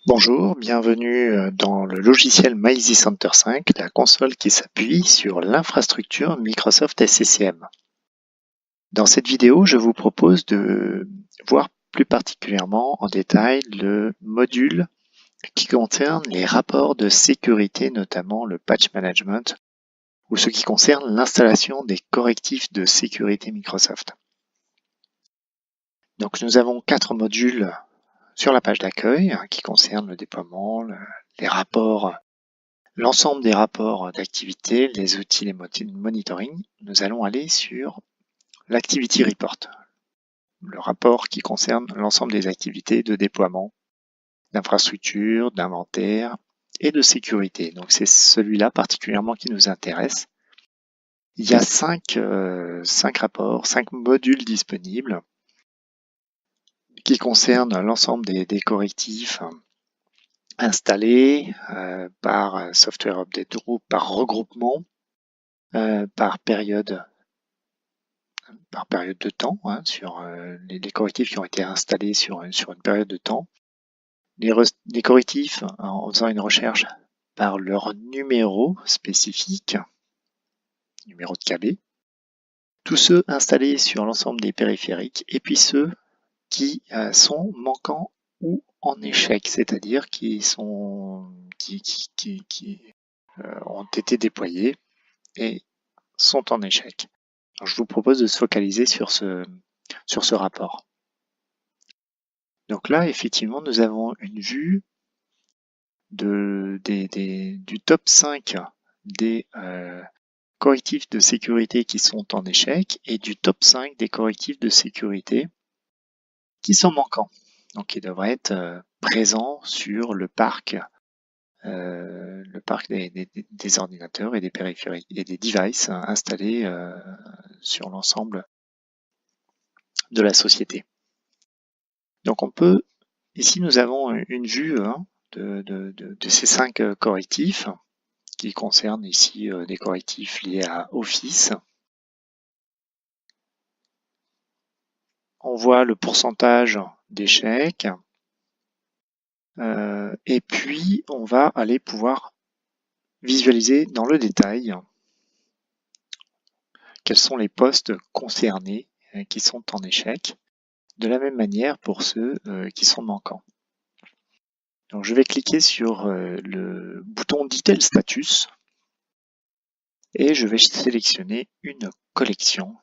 Bonjour, bienvenue dans le logiciel MyEasyCenter 5, la console qui s'appuie sur l'infrastructure Microsoft SCCM. Dans cette vidéo, je vous propose de voir plus particulièrement en détail le module qui concerne les rapports de sécurité, notamment le patch management, ou ce qui concerne l'installation des correctifs de sécurité Microsoft. Donc nous avons 4 modules sur la page d'accueil qui concernent le déploiement, les rapports, l'ensemble des rapports d'activité, les outils, les monitoring. Nous allons aller sur l'Activity Report, le rapport qui concerne l'ensemble des activités de déploiement, d'infrastructure, d'inventaire et de sécurité. Donc c'est celui-là particulièrement qui nous intéresse. Il y a 5 rapports, 5 modules disponibles qui concernent l'ensemble des correctifs installés par Software Update Group, par regroupement, par période de temps, sur les correctifs qui ont été installés sur une période de temps. Les correctifs, en faisant une recherche par leur numéro spécifique, numéro de KB, tous ceux installés sur l'ensemble des périphériques, et puis ceux qui sont manquants ou en échec, c'est-à-dire qui ont été déployés et sont en échec. Alors, je vous propose de se focaliser sur ce rapport. Donc là, effectivement, nous avons une vue du top 5 des correctifs de sécurité qui sont en échec et du top 5 des correctifs de sécurité qui sont manquants. Donc, ils devraient être présents sur le parc des ordinateurs et des périphériques et des devices installés sur l'ensemble de la société. Donc on peut, ici nous avons une vue de ces 5 correctifs qui concernent ici des correctifs liés à Office. On voit le pourcentage d'échecs et puis on va aller pouvoir visualiser dans le détail quels sont les postes concernés qui sont en échec. De la même manière pour ceux qui sont manquants. Donc je vais cliquer sur le bouton Detail Status et je vais sélectionner une collection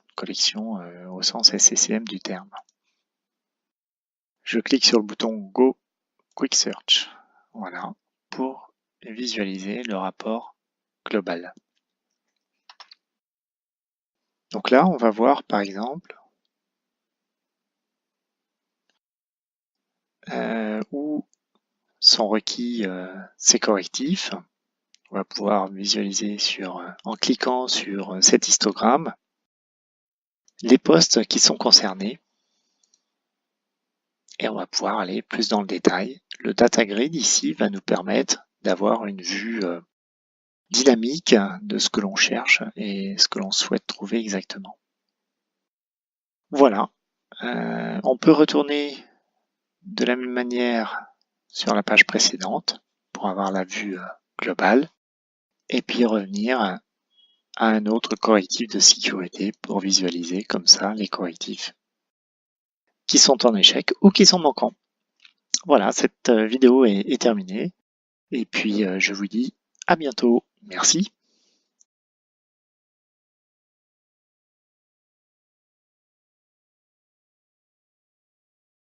au sens SCCM du terme. Je clique sur le bouton Go Quick Search, voilà, pour visualiser le rapport global. Donc là, on va voir par exemple où sont requis ces correctifs. On va pouvoir visualiser en cliquant sur cet histogramme les postes qui sont concernés et on va pouvoir aller plus dans le détail. Le data grid ici va nous permettre d'avoir une vue dynamique de ce que l'on cherche et ce que l'on souhaite trouver exactement. Voilà, on peut retourner de la même manière sur la page précédente pour avoir la vue globale et puis revenir à un autre correctif de sécurité pour visualiser comme ça les correctifs qui sont en échec ou qui sont manquants. Voilà, cette vidéo est terminée et puis je vous dis à bientôt. Merci.